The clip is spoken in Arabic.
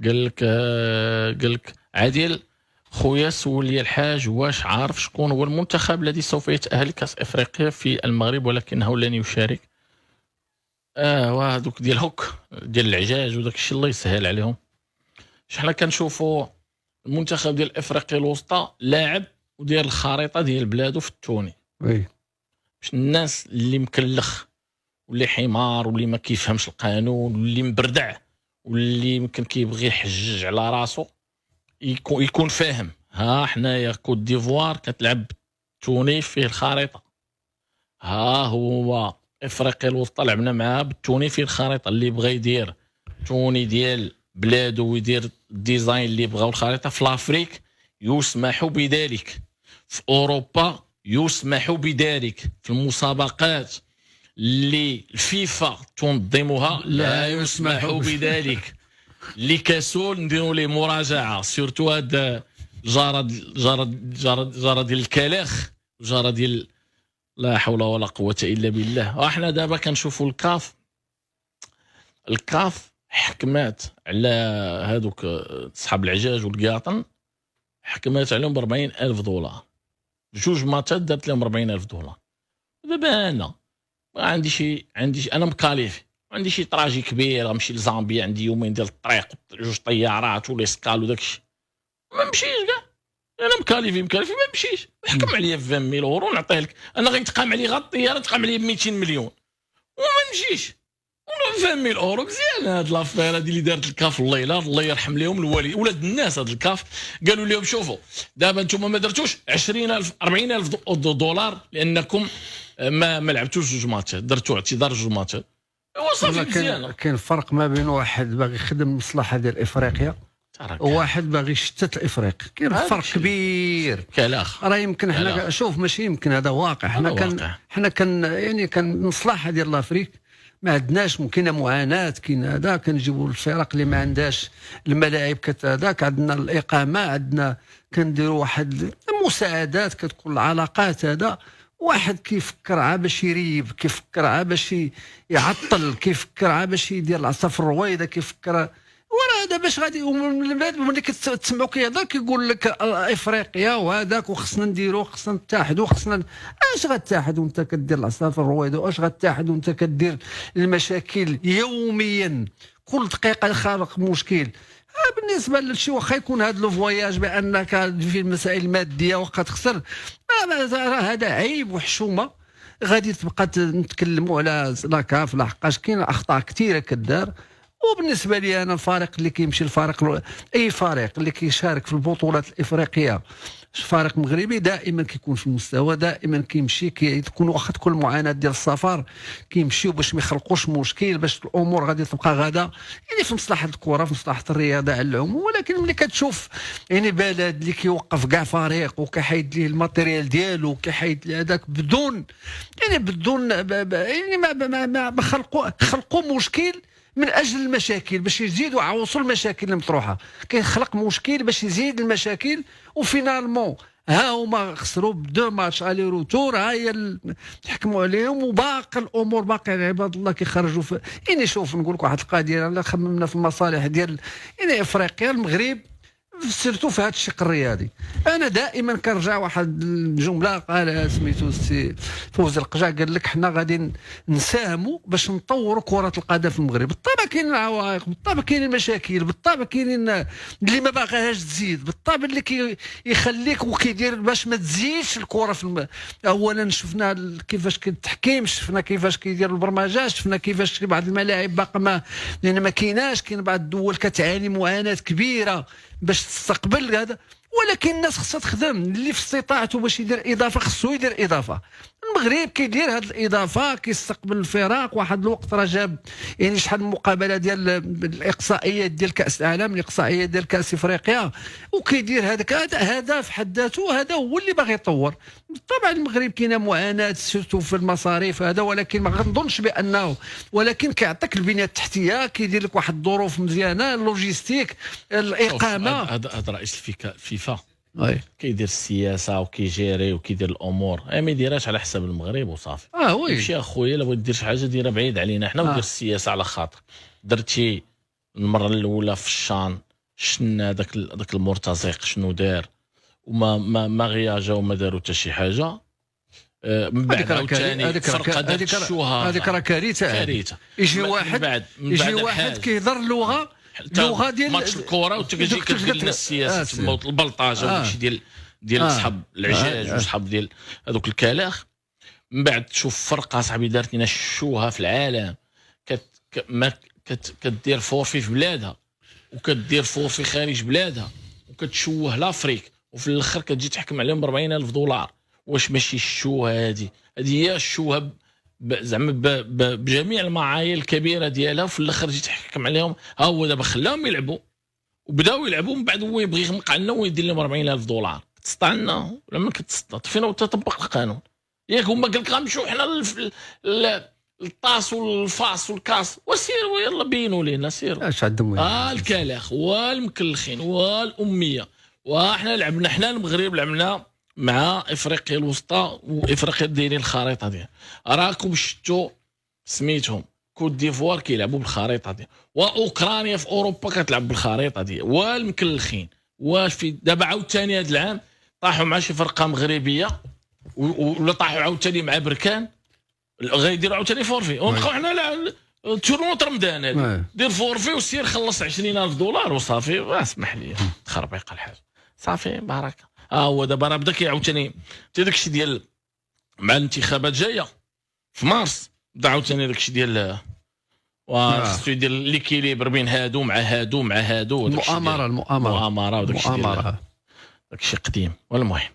قال لك عادل خويا سول لي الحاج واش عارف شكون هو المنتخب الذي سوف يتأهل لكأس افريقيا في المغرب ولكنه لن يشارك. وهذوك ديال هوك ديال العجاج وداك الشيء الله يسهل عليهم. حنا كنشوفوا المنتخب ديال افريقيا الوسطى لاعب ودير الخريطه ديال بلادو في التوني، وي باش الناس اللي مكلخ واللي حمار واللي ما كيفهمش القانون واللي مبردع واللي يمكن كيبغي يحجج على راسو يكون فاهم. ها حنايا كوت ديفوار كتلعب توني فيه الخريطه، ها هو افريقيا الوسطى لعبنا معاه بالتوني فيه الخريطه. اللي بغى يدير توني ديال بلادو ويدير الديزاين اللي بغاو الخريطه في لافريك يسمح بذلك، في اوروبا يسمح بذلك، في المسابقات اللي الفيفا تنظمها لا يسمح بذلك. اللي كسول نديروا ليه مراجعه سورتو هاد جاره ديال الكلاخ جاره ديال لا حول ولا قوه الا بالله. واحنا دابا كنشوفوا الكاف حكمات على هادوك صحاب العجاج والقاطن، حكمات عليهم ب 40,000 دولار، جوج ماتشات دارت لهم 40,000 دولار. دابا انا عندي شي انا مكاليفي، عندي شي طراجي كبير غنمشي لزامبيا، عندي يومين ديال الطريق جوج طيارات وليسكال وداكشي، ما نمشيش كاع. انا مكاليفي ما نمشيش. حكم عليا ب 20,000 اورو نعطيه لك انا، غيتقام علي غير الطياره تقام عليا ب 200 مليون وما نمشيش. 20,000 اورو مزيان. هاد لافير هادي اللي دارت الكاف الله يرحم لهم الوالد ولاد الناس. هاد الكاف قالوا لهم شوفوا دابا نتوما ما درتوش 20,000 40,000 دولار لانكم ما لعبتوش جوج ماتشات، درتوا اعتذار جوج ماتشات. هو صافي مزيان. كاين فرق ما بين واحد باغي يخدم المصلحه ديال افريقيا وواحد باغي يشتت الافريق. كاين فرق كبير. كلاخ راه يمكن حنا شوف ماشي يمكن هذا واقع. حنا كان يعني كان المصلحه ديال الافريق ما عندناش، كاينه معاناه، كاين هذا كنجيبوا الفرق اللي ما عندهاش الملاعب هذاك، عندنا الاقامه، عندنا كنديروا واحد المساعدات كتكون العلاقات. هذا واحد كيفكر عا باش يريب، كيفكر عا باش يعطل، كيفكر عا باش يدير العصا في الرويضه، كيفكر وراه هذا باش غادي. ومن بعد ملي كتسمعوا كيهضر كيقول لك افريقيا وهذاك وخصنا نديروا، خصنا نتحدوا، خصنا اش غتحد وانت كدير العصا في الرويضه؟ واش غتحد وانت كدير المشاكل يوميا كل دقيقه خارق مشكل؟ بالنسبه لشي واخا يكون هذا لو فواياج بانك في المسائل الماديه وكتخسر، راه هذا عيب وحشومه. غادي تبقى نتكلموا على لاكاف لحقاش كاين اخطاء كثيره كدار. وبالنسبه لي انا الفريق اللي كيمشي الفريق اي فريق اللي كيشارك في البطولات الافريقيه فريق مغربي دائما كيكون في المستوى، دائما كيمشي كيكون واخا تكون المعاناه ديال السفر كيمشيو باش ما يخلقوش مشكل، باش الامور غادي تبقى غادا يعني في مصلحه الكره، في مصلحه الرياضه على العموم. ولكن ملي كتشوف يعني بلد اللي كيوقف كاع فريق وكيحيد ليه الماتيريال ديالو وكيحيد ليه هذاك بدون يعني ما خلقوا مشكل من اجل المشاكل باش يزيدوا يعوصوا المشاكل المطروحه، كيخلق مشكل باش يزيد المشاكل. وفينالمون ها هما خسروا بدو ماتش الي روتور، ها هي حكموا عليهم وباقي الامور باقي عباد الله كيخرجوا يعني شوف نقول لك واحد القضيه، لا خممنا في المصالح ديال يعني افريقيا المغرب سيرتو في هذا الشق الرياضي. انا دائما كنرجع واحد الجمله قالها سميتو السي فوز القجع، قال لك حنا غادي نساهموا باش نطوروا كره القدم في المغرب. بالطبع كاين العوائق، بالطبع كاين المشاكل، بالطبع كاينين اللي ما باغاهاش تزيد، بالطبع اللي يخليك وكيدير باش ما تزيدش الكره في اولا شفنا كيفاش التحكيم، شفنا كيفاش كيدير البرمجات، شفنا كيفاش بعض الملاعب باقا ما كايناش، كاين بعض الدول كتعاني معاناه كبيره باش تستقبل هذا. ولكن الناس خصها تخدم، اللي في استطاعته باش يدير اضافه خصو يدير اضافه. المغرب كيدير هذه الاضافه، كيستقبل الفرق. واحد الوقت راه جاب يعني شحال من مقابله ديال الاقصائيات ديال كاس العالم، الاقصائيات ديال كاس افريقيا، وكيدير هذا في حد ذاته هذا هو اللي باغي يطور. طبعا المغرب كاينه معاناه سيرتو في المصاريف هذا، ولكن ما غنظنش بانه، ولكن كيعطيك البنيه التحتيه، كيدير لك واحد الظروف مزيانه، اللوجيستيك، الاقامه. هذا رئيس الفيفا كيدير السياسه وكيجيري وكيدير الامور، ما يديرهاش على حساب المغرب وصافي. وي يمشي اخويا الا بغيت دير شي حاجه ديرها بعيد علينا حنا، ودير السياسه على خاطر درتي المره الاولى في الشان شنا داك المرتزق شنو دار، وما ما غياجا وما داروا حتى شي حاجه. من بعد عاوتاني فرقه دارت الشوهه، هذيك راه كارثه. يجي واحد كيهضر لغه ديال ماتش الكره وتجي كدير لنا السياسه تما البلطاجه وداكشي ديال صحاب العجاج وصحاب ديال هذوك الكلاخ. من بعد تشوف فرقه صاحبي دارت لنا الشوهه في العالم، كدير فورفي في بلادها وكدير فورفي خارج بلادها وكتشوه لافريك، وفي الاخر كتجي تحكم عليهم ب 40,000 دولار. واش ماشي الشوهه هذه هي الشوهه زعما بجميع المعايير الكبيره ديالها، وفي الاخر جيت تحكم عليهم. ها هو دابا خلاهم يلعبوا وبداو يلعبوا، من بعد هو يبغي يغمق علينا ويدير لهم 40,000 دولار. كتسطى عنا ولا ما كتسطى؟ فينا وتطبق القانون ياك. هما قال لك غنمشيو حنا الطاس والفاس والكاس وسيروا يلا بينوا لينا سيروا. اش عندهم الكلاخ والمكلخين والاميه. وحنا لعبنا، حنا المغرب لعبنا مع افريقيا الوسطى وافريقيا دايرين الخريطه ديال. راكم شفتوا سميتهم كوت ديفوار كيلعبوا بالخريطه ديال، واوكرانيا في اوروبا كتلعب بالخريطه ديال. والمكلخين وفي دابا عاوتاني هذا العام طاحوا مع شي فرقه مغربيه ولا طاحوا عاوتاني مع بركان، غيديروا عاوتاني فورفي. ونبقاو حنا تورنوط رمضان هذه دير فورفي وسير خلص 20,000 دولار وصافي. اسمح لي تخربيق الحاج صافي بركه. هو دابا راه بدا كيعاوتاني حتى داكشي ديال مع الانتخابات جايه في مارس، بدا عاوتاني داكشي ديال خصو يدير ليكيليبر بين هادو مع هادو مع هادو. المؤامره وداكشي داكشي قديم. والمهم